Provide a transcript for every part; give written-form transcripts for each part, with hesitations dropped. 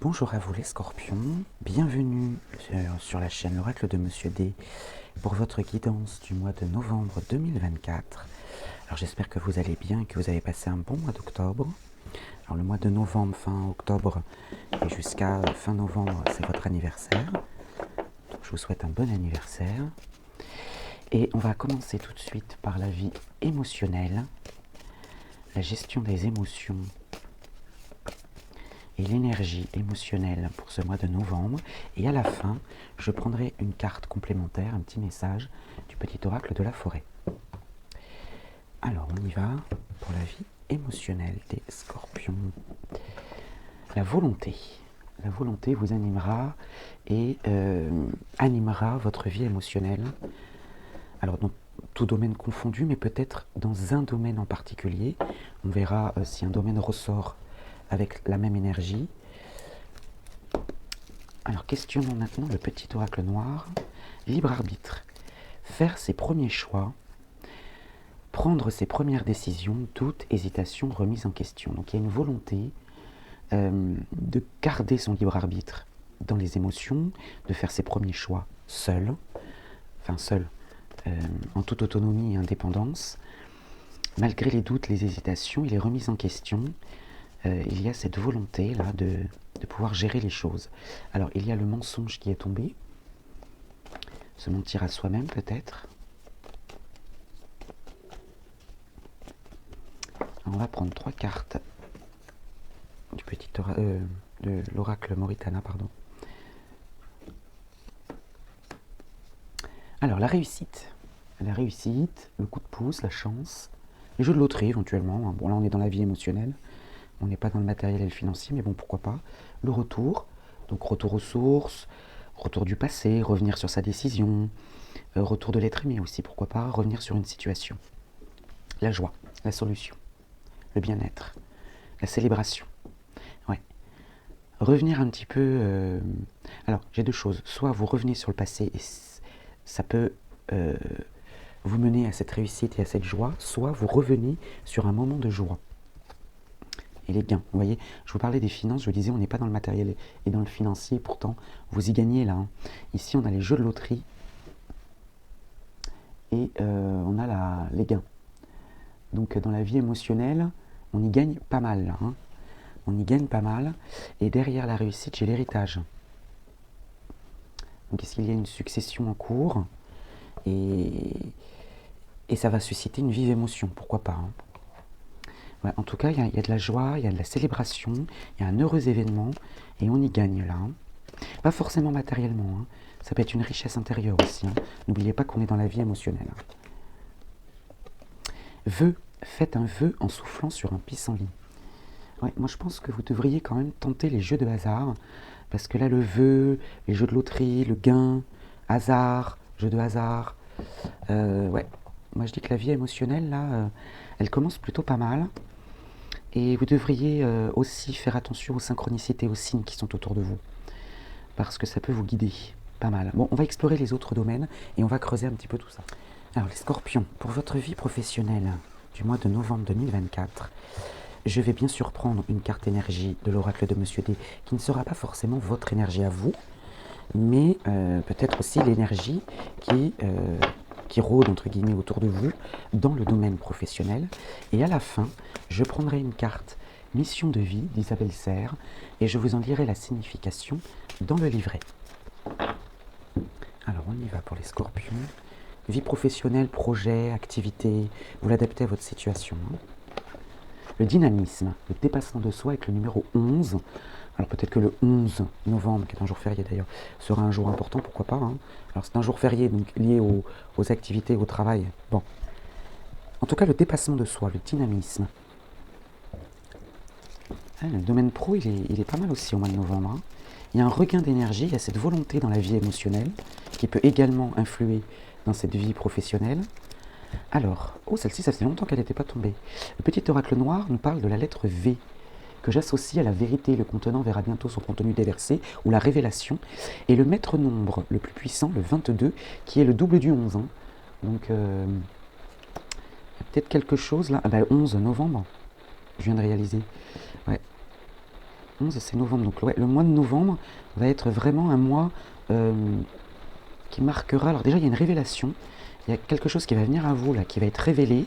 Bonjour à vous les scorpions, bienvenue sur la chaîne l'oracle de Monsieur D pour votre guidance du mois de novembre 2024. Alors j'espère que vous allez bien et que vous avez passé un bon mois d'octobre. Alors le mois de novembre, fin octobre et jusqu'à fin novembre, c'est votre anniversaire. Donc je vous souhaite un bon anniversaire. Et on va commencer tout de suite par la vie émotionnelle, la gestion des émotions et l'énergie émotionnelle pour ce mois de novembre. Et à la fin, je prendrai une carte complémentaire, un petit message du petit oracle de la forêt. Alors, on y va pour la vie émotionnelle des scorpions. La volonté. La volonté vous animera et animera votre vie émotionnelle. Alors, dans tout domaine confondu, mais peut-être dans un domaine en particulier. On verra si un domaine ressort avec la même énergie. Alors, questionnons maintenant le petit oracle noir. Libre arbitre. Faire ses premiers choix, prendre ses premières décisions, doute, hésitation, remise en question. Donc, il y a une volonté de garder son libre arbitre dans les émotions, de faire ses premiers choix seul, en toute autonomie et indépendance. Malgré les doutes, les hésitations et les remises en question, il y a cette volonté-là de pouvoir gérer les choses. Alors, il y a le mensonge qui est tombé, se mentir à soi-même peut-être. On va prendre 3 cartes du petit de l'oracle Moritana, pardon. Alors, la réussite, le coup de pouce, la chance, les jeux de loterie éventuellement. Bon, là, on est dans la vie émotionnelle. On n'est pas dans le matériel et le financier, mais bon, pourquoi pas. Le retour, donc retour aux sources, retour du passé, revenir sur sa décision, retour de l'être aimé aussi, pourquoi pas, revenir sur une situation. La joie, la solution, le bien-être, la célébration. Ouais. Revenir un petit peu... Alors, j'ai 2 choses. Soit vous revenez sur le passé et ça peut vous mener à cette réussite et à cette joie, soit vous revenez sur un moment de joie. Et les gains, vous voyez, je vous parlais des finances, je vous disais, on n'est pas dans le matériel et dans le financier, pourtant, vous y gagnez là. Hein. Ici, on a les jeux de loterie et on a les gains. Donc, dans la vie émotionnelle, on y gagne pas mal là. Hein. On y gagne pas mal. Et derrière la réussite, j'ai l'héritage. Donc, est-ce qu'il y a une succession en cours et ça va susciter une vive émotion, pourquoi pas. Hein. Ouais, en tout cas, il y a de la joie, il y a de la célébration, il y a un heureux événement, et on y gagne là. Hein. Pas forcément matériellement, hein. Ça peut être une richesse intérieure aussi. Hein. N'oubliez pas qu'on est dans la vie émotionnelle. Hein. Vœu, faites un vœu en soufflant sur un pissenlit. Ouais, moi je pense que vous devriez quand même tenter les jeux de hasard, parce que là le vœu, les jeux de loterie, le gain, hasard, jeu de hasard, ouais. Moi je dis que la vie émotionnelle là, elle commence plutôt pas mal. Et vous devriez aussi faire attention aux synchronicités, aux signes qui sont autour de vous. Parce que ça peut vous guider pas mal. Bon, on va explorer les autres domaines et on va creuser un petit peu tout ça. Alors les scorpions, pour votre vie professionnelle du mois de novembre 2024, je vais bien sûr prendre une carte énergie de l'oracle de Monsieur D qui ne sera pas forcément votre énergie à vous, mais peut-être aussi l'énergie qui rôde entre guillemets autour de vous dans le domaine professionnel. Et à la fin, je prendrai une carte mission de vie d'Isabelle Serre et je vous en dirai la signification dans le livret. Alors on y va pour les scorpions. Vie professionnelle, projet, activité, vous l'adaptez à votre situation. Hein. Le dynamisme, le dépassement de soi avec le numéro 11. Alors peut-être que le 11 novembre, qui est un jour férié d'ailleurs, sera un jour important, pourquoi pas. Hein. Alors c'est un jour férié donc lié aux activités, au travail. Bon. En tout cas, le dépassement de soi, le dynamisme. Ah, le domaine pro, il est pas mal aussi au mois de novembre. Hein. Il y a un regain d'énergie, il y a cette volonté dans la vie émotionnelle qui peut également influer dans cette vie professionnelle. Alors, oh celle-ci, ça fait longtemps qu'elle n'était pas tombée. Le petit oracle noir nous parle de la lettre V, que j'associe à la vérité, le contenant verra bientôt son contenu déversé, ou la révélation, et le maître nombre le plus puissant, le 22, qui est le double du 11. Hein. Donc, il y a peut-être quelque chose là. Ah ben, 11 novembre, je viens de réaliser. Ouais. 11, c'est novembre. Donc ouais, le mois de novembre va être vraiment un mois qui marquera... Alors déjà, il y a une révélation. Il y a quelque chose qui va venir à vous, là, qui va être révélé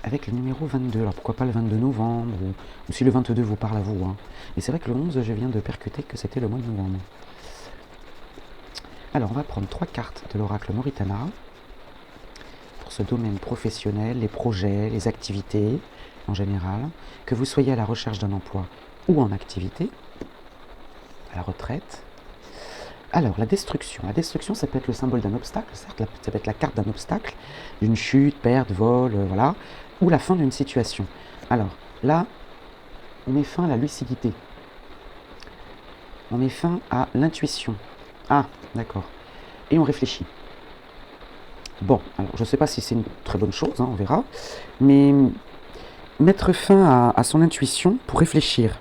avec le numéro 22. Alors pourquoi pas le 22 novembre, ou si le 22 vous parle à vous. Hein. Et c'est vrai que le 11, je viens de percuter que c'était le mois de novembre. Alors, on va prendre 3 cartes de l'oracle Moritana pour ce domaine professionnel, les projets, les activités en général, que vous soyez à la recherche d'un emploi ou en activité, à la retraite. Alors, la destruction. La destruction, ça peut être le symbole d'un obstacle, certes, ça peut être la carte d'un obstacle, d'une chute, perte, vol, voilà, ou la fin d'une situation. Alors, là, on met fin à la lucidité. On met fin à l'intuition. Ah, d'accord. Et on réfléchit. Bon, alors je ne sais pas si c'est une très bonne chose, hein, on verra, mais mettre fin à son intuition pour réfléchir.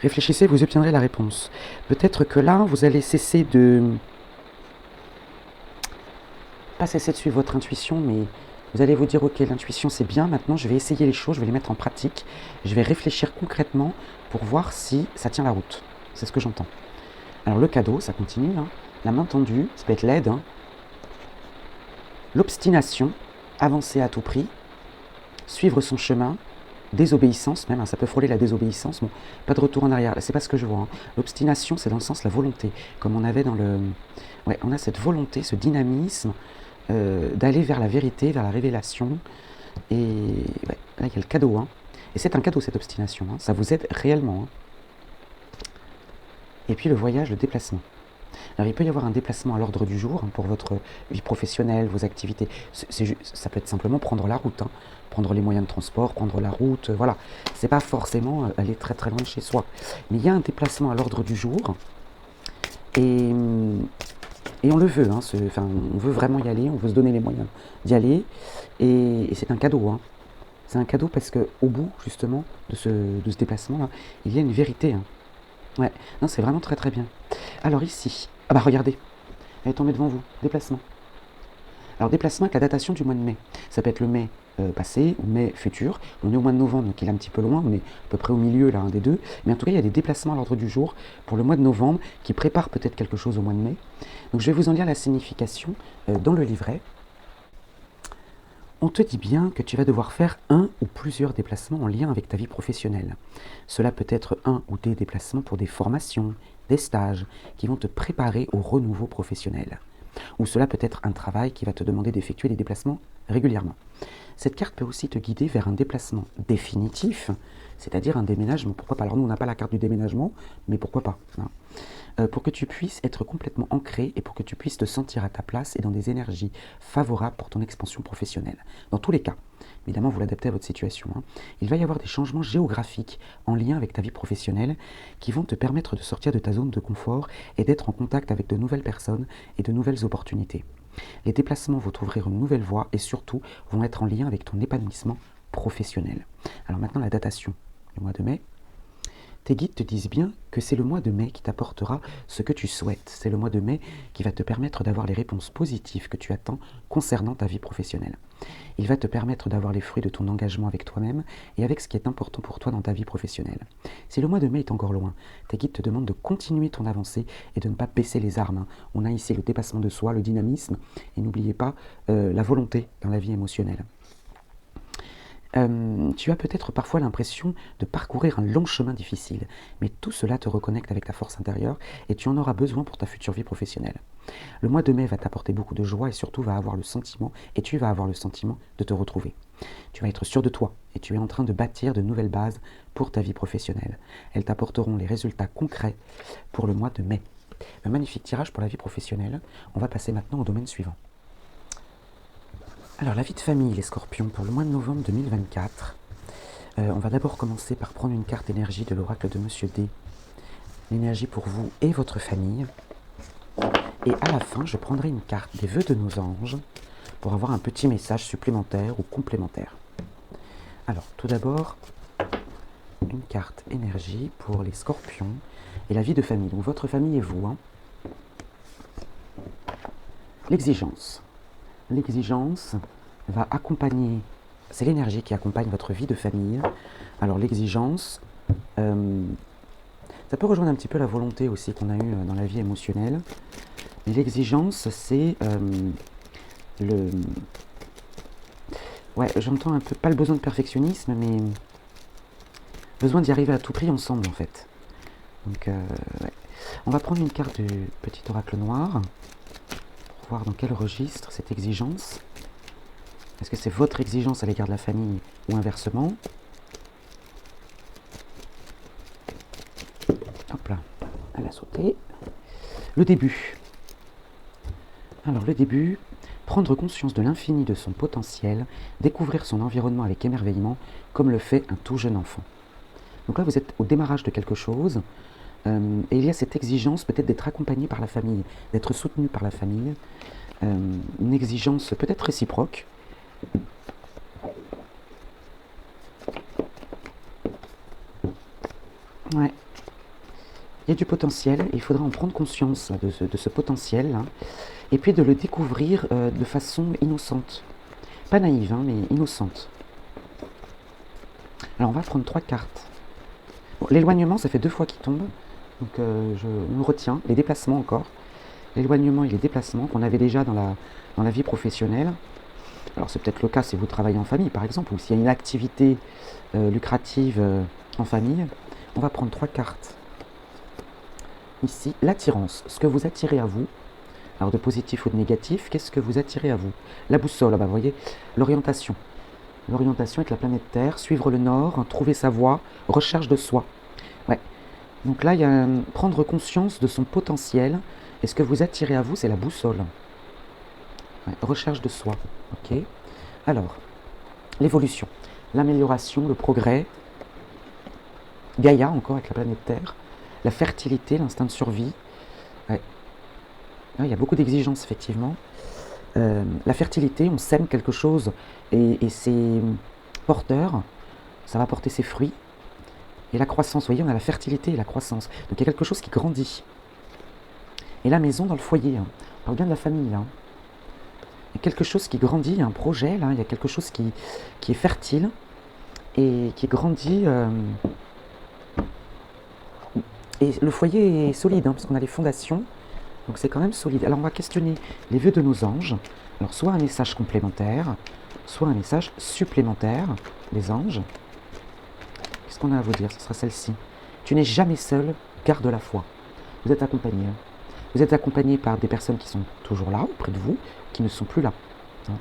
Réfléchissez, vous obtiendrez la réponse. Peut-être que là, vous allez cesser de... Pas cesser de suivre votre intuition, mais vous allez vous dire, ok, l'intuition c'est bien, maintenant je vais essayer les choses, je vais les mettre en pratique, je vais réfléchir concrètement pour voir si ça tient la route. C'est ce que j'entends. Alors le cadeau, ça continue, hein. La main tendue, ça peut être l'aide, hein. L'obstination, avancer à tout prix, suivre son chemin, désobéissance même, hein, ça peut frôler la désobéissance, bon, pas de retour en arrière, c'est pas ce que je vois. Hein. L'obstination, c'est dans le sens la volonté, comme on avait dans le... Ouais, on a cette volonté, ce dynamisme d'aller vers la vérité, vers la révélation, et ouais, là il y a le cadeau, hein. Et c'est un cadeau cette obstination, hein. Ça vous aide réellement. Hein. Et puis le voyage, le déplacement. Alors, il peut y avoir un déplacement à l'ordre du jour hein, pour votre vie professionnelle, vos activités. Ça peut être simplement prendre la route, hein, prendre les moyens de transport, prendre la route, voilà. C'est pas forcément aller très très loin de chez soi. Mais il y a un déplacement à l'ordre du jour et on le veut. Hein, on veut vraiment y aller, on veut se donner les moyens d'y aller et c'est un cadeau. Hein. C'est un cadeau parce qu'au bout, justement, de ce déplacement-là, il y a une vérité. Hein. Ouais, non, c'est vraiment très très bien. Alors ici, ah bah regardez, elle est tombée devant vous, déplacement. Alors déplacement avec la datation du mois de mai. Ça peut être le mai passé ou mai futur. On est au mois de novembre, donc il est un petit peu loin, on est à peu près au milieu là, un des deux. Mais en tout cas, il y a des déplacements à l'ordre du jour pour le mois de novembre qui préparent peut-être quelque chose au mois de mai. Donc je vais vous en lire la signification dans le livret. On te dit bien que tu vas devoir faire un ou plusieurs déplacements en lien avec ta vie professionnelle. Cela peut être un ou des déplacements pour des formations, des stages qui vont te préparer au renouveau professionnel. Ou cela peut être un travail qui va te demander d'effectuer des déplacements régulièrement. Cette carte peut aussi te guider vers un déplacement définitif, c'est-à-dire un déménagement. Pourquoi pas? Alors nous, on n'a pas la carte du déménagement, mais pourquoi pas hein. Pour que tu puisses être complètement ancré et pour que tu puisses te sentir à ta place et dans des énergies favorables pour ton expansion professionnelle. Dans tous les cas, évidemment, vous l'adaptez à votre situation. Hein. Il va y avoir des changements géographiques en lien avec ta vie professionnelle qui vont te permettre de sortir de ta zone de confort et d'être en contact avec de nouvelles personnes et de nouvelles opportunités. Les déplacements vont t'ouvrir une nouvelle voie et surtout vont être en lien avec ton épanouissement professionnel. Alors maintenant, la datation, le mois de mai. Tes guides te disent bien que c'est le mois de mai qui t'apportera ce que tu souhaites. C'est le mois de mai qui va te permettre d'avoir les réponses positives que tu attends concernant ta vie professionnelle. Il va te permettre d'avoir les fruits de ton engagement avec toi-même et avec ce qui est important pour toi dans ta vie professionnelle. Si le mois de mai est encore loin, tes guides te demandent de continuer ton avancée et de ne pas baisser les armes. On a ici le dépassement de soi, le dynamisme et n'oubliez pas la volonté dans la vie émotionnelle. Tu as peut-être parfois l'impression de parcourir un long chemin difficile, mais tout cela te reconnecte avec ta force intérieure et tu en auras besoin pour ta future vie professionnelle. Le mois de mai va t'apporter beaucoup de joie et surtout tu vas avoir le sentiment de te retrouver. Tu vas être sûr de toi et tu es en train de bâtir de nouvelles bases pour ta vie professionnelle. Elles t'apporteront les résultats concrets pour le mois de mai. Un magnifique tirage pour la vie professionnelle. On va passer maintenant au domaine suivant. Alors, la vie de famille, les scorpions, pour le mois de novembre 2024, on va d'abord commencer par prendre une carte énergie de l'oracle de Monsieur D. L'énergie pour vous et votre famille. Et à la fin, je prendrai une carte des vœux de nos anges pour avoir un petit message supplémentaire ou complémentaire. Alors, tout d'abord, une carte énergie pour les scorpions et la vie de famille. Donc, votre famille et vous. Hein. L'exigence. L'exigence va accompagner c'est l'énergie qui accompagne votre vie de famille. Alors l'exigence, ça peut rejoindre un petit peu la volonté aussi qu'on a eue dans la vie émotionnelle. Et l'exigence, c'est le... Ouais, j'entends un peu, pas le besoin de perfectionnisme, mais besoin d'y arriver à tout prix ensemble en fait. Donc, ouais. On va prendre une carte du petit oracle noir pour voir dans quel registre cette exigence. Est-ce que c'est votre exigence à l'égard de la famille ou inversement? Hop là, elle a sauté. Le début. Alors le début, prendre conscience de l'infini de son potentiel, découvrir son environnement avec émerveillement, comme le fait un tout jeune enfant. Donc là, vous êtes au démarrage de quelque chose, et il y a cette exigence peut-être d'être accompagné par la famille, d'être soutenu par la famille, une exigence peut-être réciproque. Ouais. Il y a du potentiel, et il faudra en prendre conscience de ce potentiel, hein, et puis de le découvrir de façon innocente. Pas naïve, hein, mais innocente. Alors on va prendre 3 cartes. Bon, l'éloignement, ça fait 2 fois qu'il tombe, donc on le retient. Les déplacements encore. L'éloignement et les déplacements qu'on avait déjà dans la vie professionnelle. Alors c'est peut-être le cas si vous travaillez en famille par exemple, ou s'il y a une activité lucrative en famille. On va prendre 3 cartes. Ici, l'attirance, ce que vous attirez à vous. Alors de positif ou de négatif, qu'est-ce que vous attirez à vous? La boussole, vous voyez, l'orientation. L'orientation avec la planète Terre, suivre le nord, trouver sa voie, recherche de soi. Ouais. Donc là, il y a prendre conscience de son potentiel. Et ce que vous attirez à vous, c'est la boussole. Ouais, recherche de soi. Ok. Alors, l'évolution, l'amélioration, le progrès. Gaïa, encore avec la planète Terre. La fertilité, l'instinct de survie. Ouais. Là, il y a beaucoup d'exigences, effectivement. La fertilité, on sème quelque chose et c'est porteur, ça va porter ses fruits. Et la croissance, vous voyez, on a la fertilité et la croissance. Donc il y a quelque chose qui grandit. Et la maison dans le foyer, hein. On parle bien de la famille, là. Il y a quelque chose qui grandit, il y a un projet, là, il y a quelque chose qui est fertile et qui grandit. Et le foyer est solide, hein, parce qu'on a les fondations. Donc c'est quand même solide. Alors on va questionner les vœux de nos anges. Alors soit un message complémentaire, soit un message supplémentaire des anges. Qu'est-ce qu'on a à vous dire? Ce sera celle-ci. Tu n'es jamais seul, garde la foi. Vous êtes accompagné. Hein. Vous êtes accompagné par des personnes qui sont toujours là, auprès de vous, qui ne sont plus là. Hein.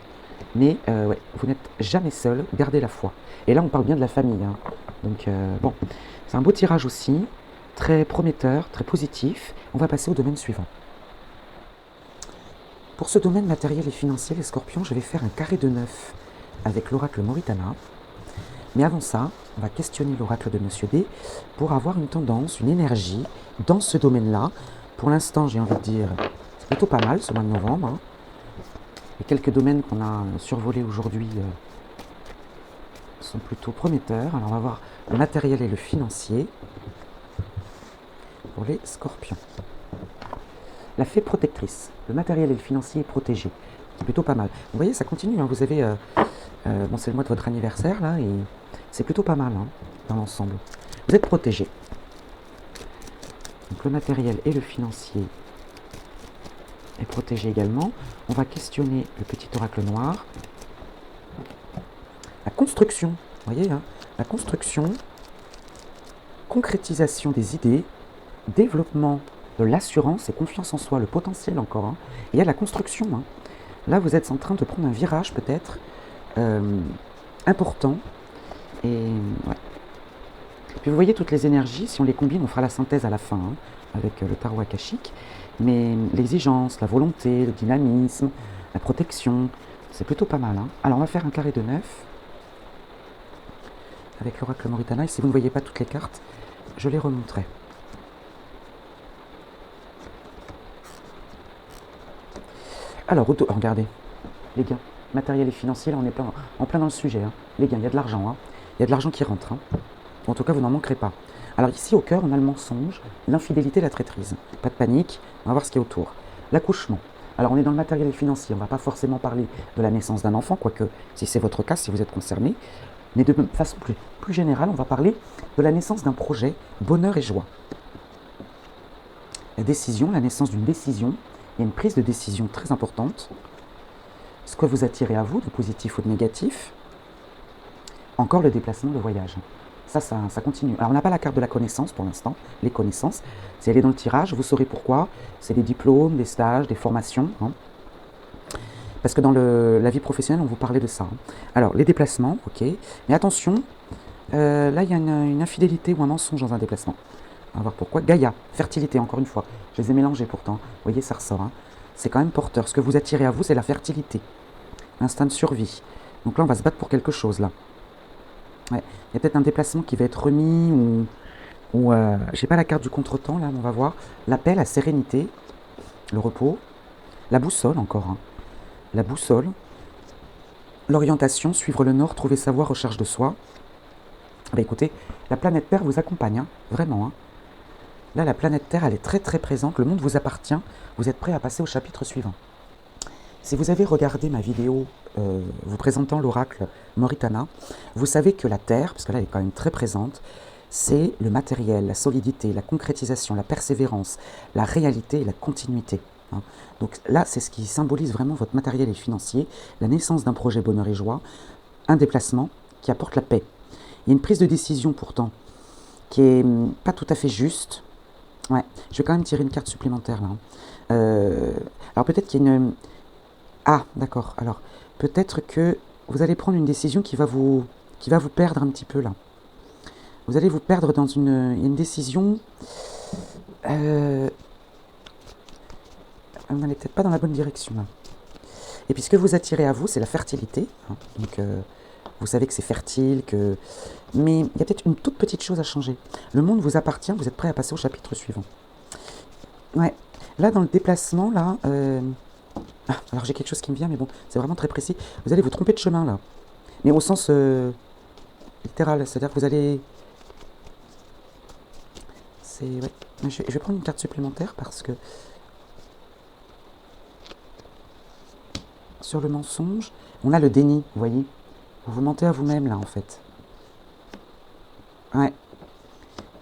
Mais ouais, vous n'êtes jamais seul, gardez la foi. Et là on parle bien de la famille. Hein. Donc bon, c'est un beau tirage aussi, très prometteur, très positif. On va passer au domaine suivant. Pour ce domaine matériel et financier, les scorpions, je vais faire un carré de 9 avec l'oracle Moritana. Mais avant ça, on va questionner l'oracle de Monsieur D pour avoir une tendance, une énergie dans ce domaine-là. Pour l'instant, j'ai envie de dire, c'est plutôt pas mal ce mois de novembre. Hein. Les quelques domaines qu'on a survolés aujourd'hui sont plutôt prometteurs. Alors on va voir le matériel et le financier pour les scorpions. La fée protectrice, le matériel et le financier est protégé. C'est plutôt pas mal. Vous voyez, ça continue. Hein. Vous avez, bon, c'est le mois de votre anniversaire là, et c'est plutôt pas mal hein, dans l'ensemble. Vous êtes protégé. Donc le matériel et le financier est protégé également. On va questionner le petit oracle noir. La construction, vous voyez, hein, la construction, concrétisation des idées, développement de l'assurance et confiance en soi, le potentiel encore. Hein. Et il y a la construction. Hein. Là, vous êtes en train de prendre un virage peut-être important. Et ouais. Puis vous voyez toutes les énergies, si on les combine, on fera la synthèse à la fin, hein, avec le tarot akashique. Mais l'exigence, la volonté, le dynamisme, la protection, c'est plutôt pas mal. Hein. Alors on va faire un carré de 9 avec l'oracle Moritana. Et si vous ne voyez pas toutes les cartes, je les remonterai. Alors, regardez, les gains, matériel et financier, là on est en plein dans le sujet. Hein. Les gains, il y a de l'argent, hein. Il y a de l'argent qui rentre. Hein. En tout cas, vous n'en manquerez pas. Alors ici, au cœur, on a le mensonge, l'infidélité, la traîtrise. Pas de panique, on va voir ce qu'il y a autour. L'accouchement. Alors on est dans le matériel financier, on ne va pas forcément parler de la naissance d'un enfant, quoique si c'est votre cas, si vous êtes concerné, mais de façon plus générale, on va parler de la naissance d'un projet, bonheur et joie. La décision, la naissance d'une décision, il y a une prise de décision très importante. Ce que vous attirez à vous, de positif ou de négatif. Encore le déplacement, le voyage. Ça continue. Alors on n'a pas la carte de la connaissance pour l'instant, les connaissances. Si elle est dans le tirage, vous saurez pourquoi. C'est des diplômes, des stages, des formations. Hein. Parce que dans la vie professionnelle, on vous parlait de ça. Hein. Alors les déplacements, ok. Mais attention, là il y a une infidélité ou un mensonge dans un déplacement. On va voir pourquoi. Gaïa, fertilité, encore une fois. Je les ai mélangés pourtant. Vous voyez, ça ressort. Hein. C'est quand même porteur. Ce que vous attirez à vous, c'est la fertilité. L'instinct de survie. Donc là, on va se battre pour quelque chose, là. Ouais. Il y a peut-être un déplacement qui va être remis ou j'ai pas la carte du contretemps, là, on va voir. L'appel, la sérénité, le repos, la boussole encore. Hein. La boussole, l'orientation, suivre le nord, trouver sa voie, recherche de soi. Bah écoutez, la planète Terre vous accompagne, hein, vraiment. Hein. Là, la planète Terre, elle est très très présente. Le monde vous appartient. Vous êtes prêt à passer au chapitre suivant. Si vous avez regardé ma vidéo vous présentant l'oracle Moritana, vous savez que la Terre, parce que là elle est quand même très présente, c'est le matériel, la solidité, la concrétisation, la persévérance, la réalité et la continuité. Hein. Donc là, c'est ce qui symbolise vraiment votre matériel et financier, la naissance d'un projet bonheur et joie, un déplacement qui apporte la paix. Il y a une prise de décision pourtant qui est pas tout à fait juste. Ouais, je vais quand même tirer une carte supplémentaire là. Hein. Alors peut-être qu'il y a une... Ah, d'accord. Alors, peut-être que vous allez prendre une décision qui va vous perdre un petit peu là. Vous allez vous perdre dans une décision. Vous n'allez peut-être pas dans la bonne direction là. Et puis ce que vous attirez à vous, c'est la fertilité. Hein. Donc, vous savez que c'est fertile, mais il y a peut-être une toute petite chose à changer. Le monde vous appartient, vous êtes prêt à passer au chapitre suivant. Ouais. Là, dans le déplacement, là... alors j'ai quelque chose qui me vient, mais bon, c'est vraiment très précis. Vous allez vous tromper de chemin, là. Mais au sens littéral, c'est-à-dire que vous allez... Ouais. Je vais prendre une carte supplémentaire parce que... Sur le mensonge, on a le déni, vous voyez. Vous vous mentez à vous-même, là, en fait. Ouais.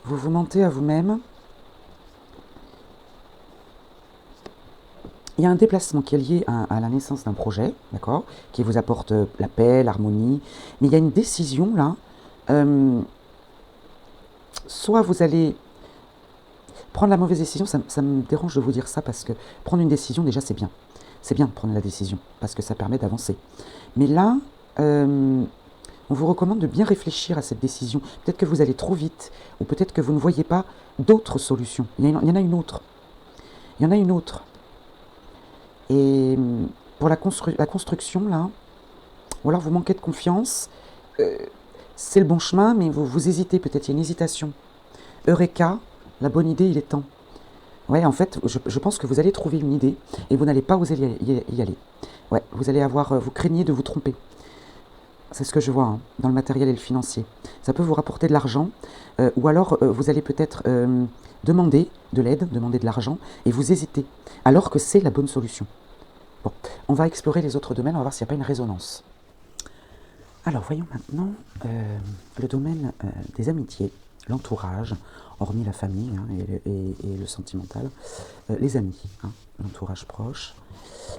Vous vous mentez à vous-même. Il y a un déplacement qui est lié à la naissance d'un projet, d'accord, qui vous apporte la paix, l'harmonie. Mais il y a une décision, là. Soit vous allez prendre la mauvaise décision, ça me dérange de vous dire ça, parce que prendre une décision, déjà, c'est bien. C'est bien de prendre la décision, parce que ça permet d'avancer. Mais là, on vous recommande de bien réfléchir à cette décision. Peut-être que vous allez trop vite, ou peut-être que vous ne voyez pas d'autres solutions. Il y en a une autre. Il y en a une autre. Et pour la construction, là, ou alors vous manquez de confiance, c'est le bon chemin, mais vous hésitez peut-être, il y a une hésitation. Eureka, la bonne idée, il est temps. Ouais, en fait, je pense que vous allez trouver une idée et vous n'allez pas oser y aller. Ouais, vous allez vous craignez de vous tromper. C'est ce que je vois hein, dans le matériel et le financier. Ça peut vous rapporter de l'argent, ou alors vous allez peut-être demander de l'aide, demander de l'argent, et vous hésitez, alors que c'est la bonne solution. Bon, on va explorer les autres domaines, on va voir s'il n'y a pas une résonance. Alors, voyons maintenant le domaine des amitiés, l'entourage, hormis la famille hein, et le sentimental, les amis, hein, l'entourage proche.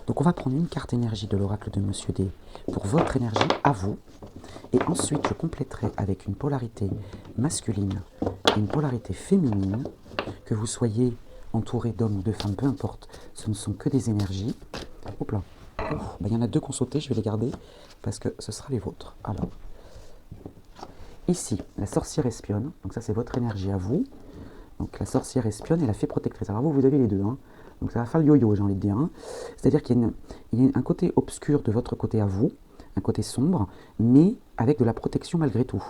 Donc on va prendre une carte énergie de l'oracle de Monsieur D pour votre énergie à vous. Et ensuite je compléterai avec une polarité masculine et une polarité féminine. Que vous soyez entouré d'hommes ou de femmes, peu importe, ce ne sont que des énergies. Hop là. Il y en a deux qui ont sauté, je vais les garder parce que ce sera les vôtres. Alors, ici, la sorcière espionne. Donc ça c'est votre énergie à vous. Donc la sorcière espionne et la fée protectrice. Alors vous avez les deux. Hein. Donc ça va faire le yo-yo, j'ai envie de dire. Hein. C'est-à-dire qu'il y a un côté obscur de votre côté à vous, un côté sombre, mais avec de la protection malgré tout.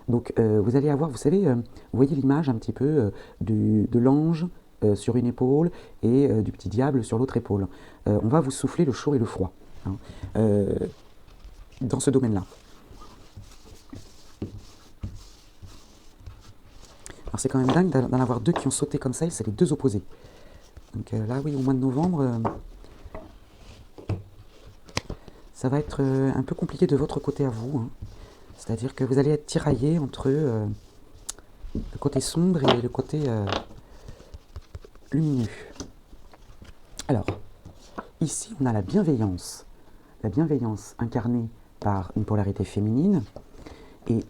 Donc vous allez avoir, vous savez, vous voyez l'image un petit peu de l'ange sur une épaule et du petit diable sur l'autre épaule. On va vous souffler le chaud et le froid hein, dans ce domaine-là. Alors c'est quand même dingue d'en avoir deux qui ont sauté comme ça, et c'est les deux opposés. Donc là, oui, au mois de novembre, ça va être un peu compliqué de votre côté à vous, hein. C'est-à-dire que vous allez être tiraillé entre le côté sombre et le côté lumineux. Alors, ici, on a la bienveillance incarnée par une polarité féminine et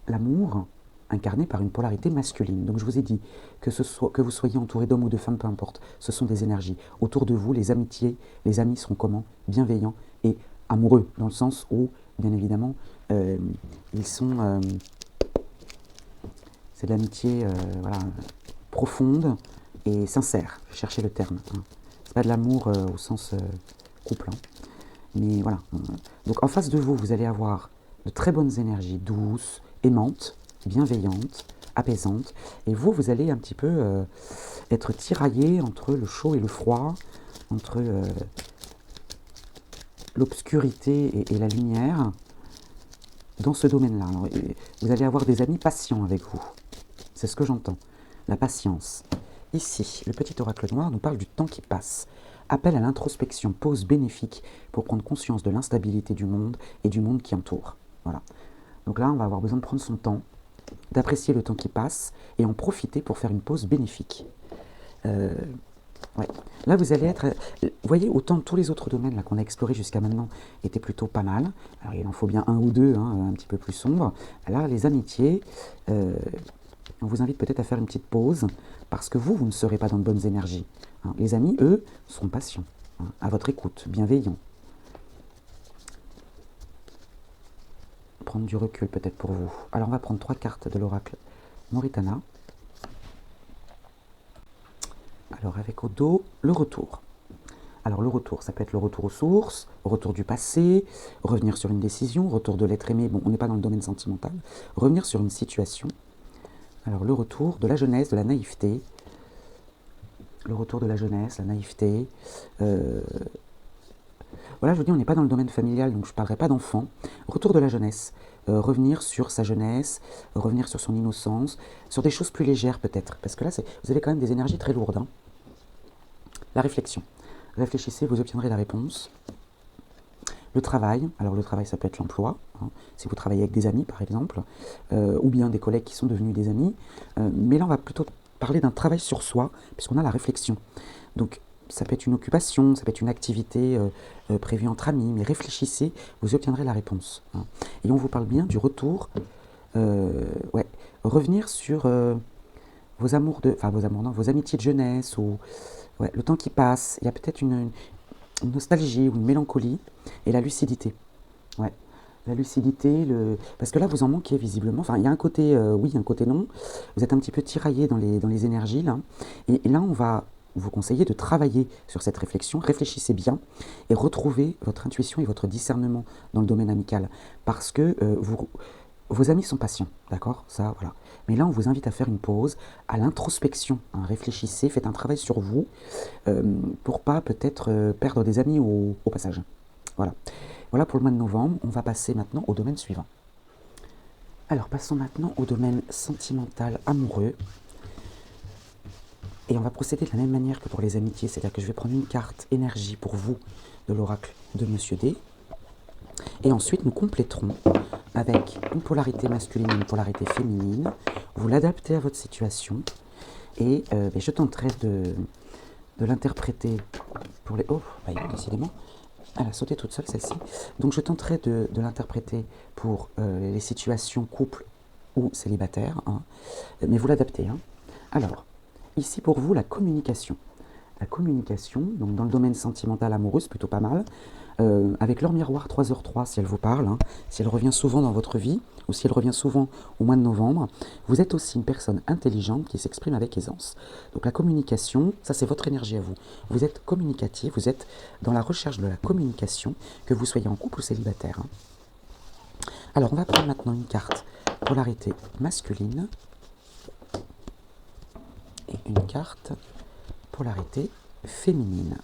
l'amour incarné par une polarité masculine. Donc je vous ai dit que vous soyez entouré d'hommes ou de femmes, peu importe, ce sont des énergies. Autour de vous, les amitiés, les amis seront comment? Bienveillants et amoureux, dans le sens où, bien évidemment, ils sont... c'est de l'amitié voilà, profonde et sincère, cherchez le terme. Hein. C'est pas de l'amour au sens couple. Hein. Mais voilà. Donc en face de vous, vous allez avoir de très bonnes énergies, douces, aimantes, bienveillantes, apaisantes. Et vous, vous allez un petit peu être tiraillé entre le chaud et le froid, entre l'obscurité et la lumière, dans ce domaine-là. Alors, vous allez avoir des amis patients avec vous. C'est ce que j'entends. La patience. Ici, le petit oracle noir nous parle du temps qui passe. Appel à l'introspection, pause bénéfique pour prendre conscience de l'instabilité du monde et du monde qui entoure. Voilà. Donc là, on va avoir besoin de prendre son temps, d'apprécier le temps qui passe et en profiter pour faire une pause bénéfique. Ouais. Là, vous allez être... Vous voyez, autant tous les autres domaines qu'on a explorés jusqu'à maintenant étaient plutôt pas mal. Alors, il en faut bien un ou deux, hein, un petit peu plus sombres. Là, les amitiés, on vous invite peut-être à faire une petite pause parce que vous ne serez pas dans de bonnes énergies. Hein. Les amis, eux, seront patients, hein, à votre écoute, bienveillants. Prendre du recul peut-être pour vous. Alors, on va prendre 3 cartes de l'oracle Moritana. Alors, avec au dos, le retour. Alors, le retour, ça peut être le retour aux sources, retour du passé, revenir sur une décision, retour de l'être aimé. Bon, on n'est pas dans le domaine sentimental. Revenir sur une situation. Alors, le retour de la jeunesse, de la naïveté. Le retour de la jeunesse, la naïveté. Voilà, je vous dis, on n'est pas dans le domaine familial, donc je ne parlerai pas d'enfant. Retour de la jeunesse. Revenir sur sa jeunesse, revenir sur son innocence, sur des choses plus légères peut-être. Parce que là, vous avez quand même des énergies très lourdes. Hein. La réflexion. Réfléchissez, vous obtiendrez la réponse. Le travail, alors le travail ça peut être l'emploi, hein, si vous travaillez avec des amis par exemple, ou bien des collègues qui sont devenus des amis, mais là on va plutôt parler d'un travail sur soi, puisqu'on a la réflexion. Donc ça peut être une occupation, ça peut être une activité prévue entre amis, mais réfléchissez, vous obtiendrez la réponse. Hein. Et on vous parle bien du retour, ouais, revenir sur vos amours vos amitiés de jeunesse, ou ouais, le temps qui passe, il y a peut-être une nostalgie ou une mélancolie, et la lucidité. Ouais. La lucidité, parce que là vous en manquez visiblement, enfin il y a un côté oui, un côté non, vous êtes un petit peu tiraillé dans les énergies là, et là on va vous conseiller de travailler sur cette réflexion, réfléchissez bien, et retrouvez votre intuition et votre discernement dans le domaine amical, parce que vos amis sont patients, d'accord? Ça, voilà. Mais là, on vous invite à faire une pause, à l'introspection. Hein, réfléchissez, faites un travail sur vous pour pas peut-être perdre des amis au passage. Voilà. Voilà pour le mois de novembre. On va passer maintenant au domaine suivant. Alors, passons maintenant au domaine sentimental, amoureux. Et on va procéder de la même manière que pour les amitiés, c'est-à-dire que je vais prendre une carte énergie pour vous de l'oracle de Monsieur D. Et ensuite, nous compléterons avec une polarité masculine et une polarité féminine. Vous l'adaptez à votre situation. Et je tenterai de l'interpréter pour les... Oh, décidément, elle a sauté toute seule celle-ci. Donc je tenterai de l'interpréter pour les situations couple ou célibataire. Hein. Mais vous l'adaptez. Hein. Alors, ici pour vous, la communication. La communication, donc dans le domaine sentimental amoureux, c'est plutôt pas mal. Avec l'or miroir 3h3, si elle vous parle, hein, si elle revient souvent dans votre vie, ou si elle revient souvent au mois de novembre, vous êtes aussi une personne intelligente qui s'exprime avec aisance. Donc la communication, ça c'est votre énergie à vous. Vous êtes communicatif, vous êtes dans la recherche de la communication, que vous soyez en couple ou célibataire. Hein. Alors on va prendre maintenant une carte polarité masculine et une carte polarité féminine.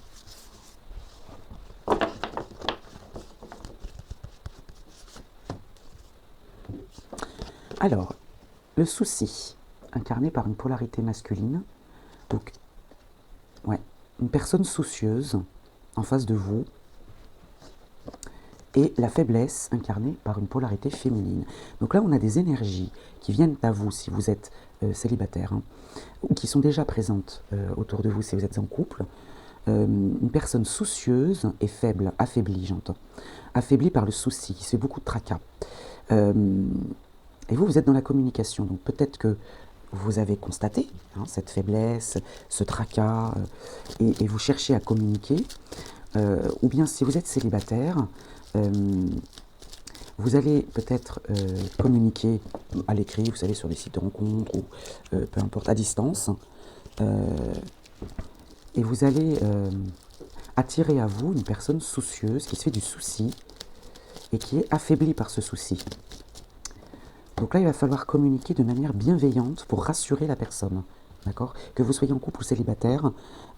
Alors, le souci, incarné par une polarité masculine, donc, ouais, une personne soucieuse en face de vous, et la faiblesse incarnée par une polarité féminine. Donc là, on a des énergies qui viennent à vous si vous êtes célibataire, hein, ou qui sont déjà présentes autour de vous si vous êtes en couple. Une personne soucieuse et faible, affaiblie, j'entends. Affaiblie par le souci, qui se fait beaucoup de tracas. Et vous, vous êtes dans la communication, donc peut-être que vous avez constaté hein, cette faiblesse, ce tracas, et vous cherchez à communiquer. Ou bien si vous êtes célibataire, vous allez peut-être communiquer à l'écrit, vous savez, sur des sites de rencontres ou peu importe, à distance. Et vous allez attirer à vous une personne soucieuse qui se fait du souci et qui est affaiblie par ce souci. Donc là, il va falloir communiquer de manière bienveillante pour rassurer la personne. D'accord ? Que vous soyez en couple ou célibataire,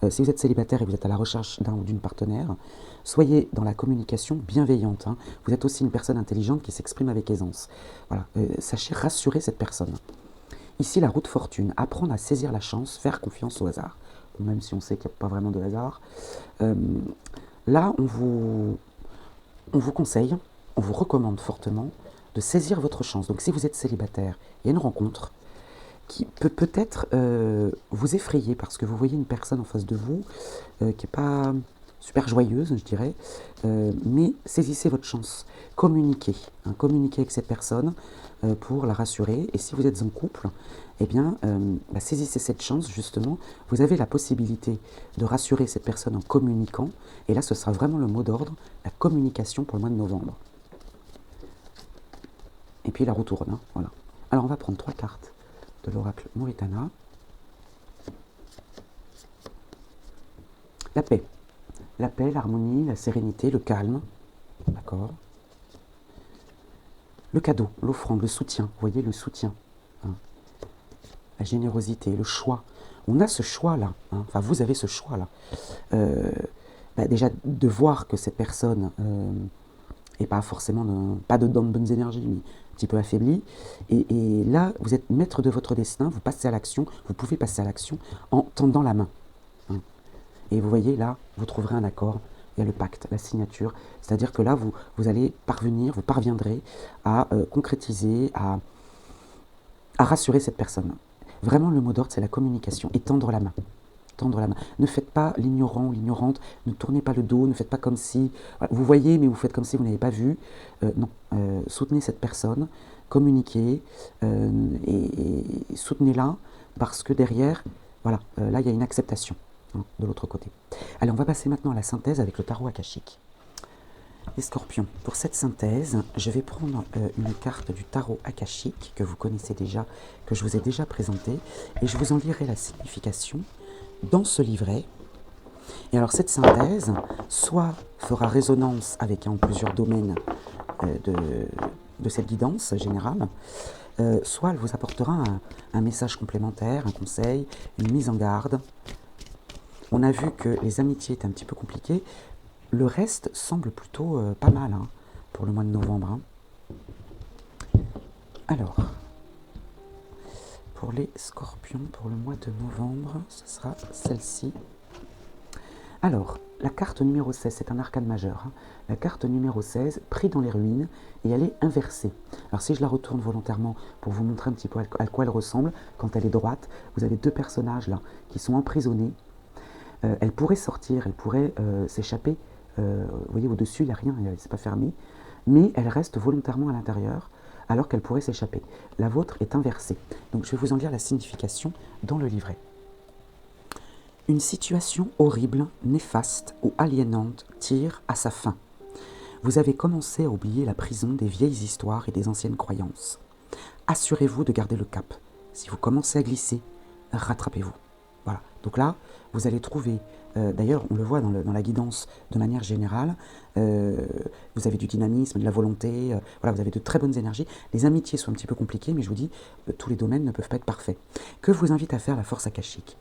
si vous êtes célibataire et vous êtes à la recherche d'un ou d'une partenaire, soyez dans la communication bienveillante. Hein. Vous êtes aussi une personne intelligente qui s'exprime avec aisance. Voilà. Sachez rassurer cette personne. Ici, la roue de fortune, apprendre à saisir la chance, faire confiance au hasard. Bon, même si on sait qu'il n'y a pas vraiment de hasard. Là, on vous conseille, on vous recommande fortement de saisir votre chance. Donc si vous êtes célibataire, il y a une rencontre qui peut peut-être vous effrayer parce que vous voyez une personne en face de vous qui n'est pas super joyeuse, je dirais, mais saisissez votre chance, communiquez, hein, communiquez avec cette personne pour la rassurer. Et si vous êtes en couple, eh bien, saisissez cette chance, justement, vous avez la possibilité de rassurer cette personne en communiquant, et là ce sera vraiment le mot d'ordre, la communication pour le mois de novembre. Et puis la roue tourne, hein, voilà. Alors on va prendre 3 cartes de l'oracle Mauritana. La paix, l'harmonie, la sérénité, le calme, d'accord. Le cadeau, l'offrande, le soutien, vous voyez le soutien, hein. La générosité, le choix. On a ce choix-là, hein. Enfin vous avez ce choix-là. Déjà de voir que cette personne et pas forcément dans de bonnes énergies, mais un petit peu affaibli. Et là, vous êtes maître de votre destin, vous passez à l'action, vous pouvez passer à l'action en tendant la main. Hein. Et vous voyez, là, vous trouverez un accord, il y a le pacte, la signature. C'est-à-dire que là, vous allez parvenir, vous parviendrez à concrétiser, à rassurer cette personne. Vraiment, le mot d'ordre, c'est la communication et tendre la main. Tendre la main. Ne faites pas l'ignorant ou l'ignorante, ne tournez pas le dos, ne faites pas comme si... Vous voyez, mais vous faites comme si vous n'avez pas vu. Non, soutenez cette personne, communiquez et soutenez-la parce que derrière, voilà, là, il y a une acceptation hein, de l'autre côté. Allez, on va passer maintenant à la synthèse avec le tarot akashique. Les scorpions, pour cette synthèse, je vais prendre une carte du tarot akashique que vous connaissez déjà, que je vous ai déjà présenté, et je vous en lirai la signification dans ce livret. Et alors cette synthèse, soit fera résonance avec un ou plusieurs domaines de cette guidance générale, soit elle vous apportera un message complémentaire, un conseil, une mise en garde. On a vu que les amitiés étaient un petit peu compliquées. Le reste semble plutôt pas mal hein, pour le mois de novembre. Hein. Alors, pour les scorpions, pour le mois de novembre, ce sera celle-ci. Alors, la carte numéro 16, c'est un arcane majeur. Hein. La carte numéro 16, pris dans les ruines, et elle est inversée. Alors si je la retourne volontairement pour vous montrer un petit peu à quoi elle ressemble, quand elle est droite, vous avez 2 personnages là qui sont emprisonnés. Elle pourrait sortir, elle pourrait s'échapper. Vous voyez, au-dessus, il n'y a rien, c'est pas fermé. Mais elle reste volontairement à l'intérieur, alors qu'elle pourrait s'échapper. La vôtre est inversée. Donc je vais vous en lire la signification dans le livret. Une situation horrible, néfaste ou aliénante tire à sa fin. Vous avez commencé à oublier la prison des vieilles histoires et des anciennes croyances. Assurez-vous de garder le cap. Si vous commencez à glisser, rattrapez-vous. Voilà. Donc là, vous allez trouver, d'ailleurs on le voit dans la guidance de manière générale, vous avez du dynamisme, de la volonté, voilà, vous avez de très bonnes énergies. Les amitiés sont un petit peu compliquées, mais je vous dis, tous les domaines ne peuvent pas être parfaits. Que vous invite à faire la force akashique.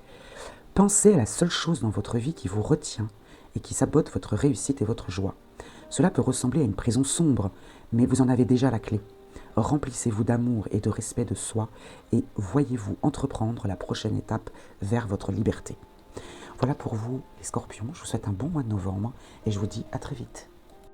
Pensez à la seule chose dans votre vie qui vous retient et qui sabote votre réussite et votre joie. Cela peut ressembler à une prison sombre, mais vous en avez déjà la clé. Remplissez-vous d'amour et de respect de soi et voyez-vous entreprendre la prochaine étape vers votre liberté. Voilà pour vous les scorpions, je vous souhaite un bon mois de novembre et je vous dis à très vite.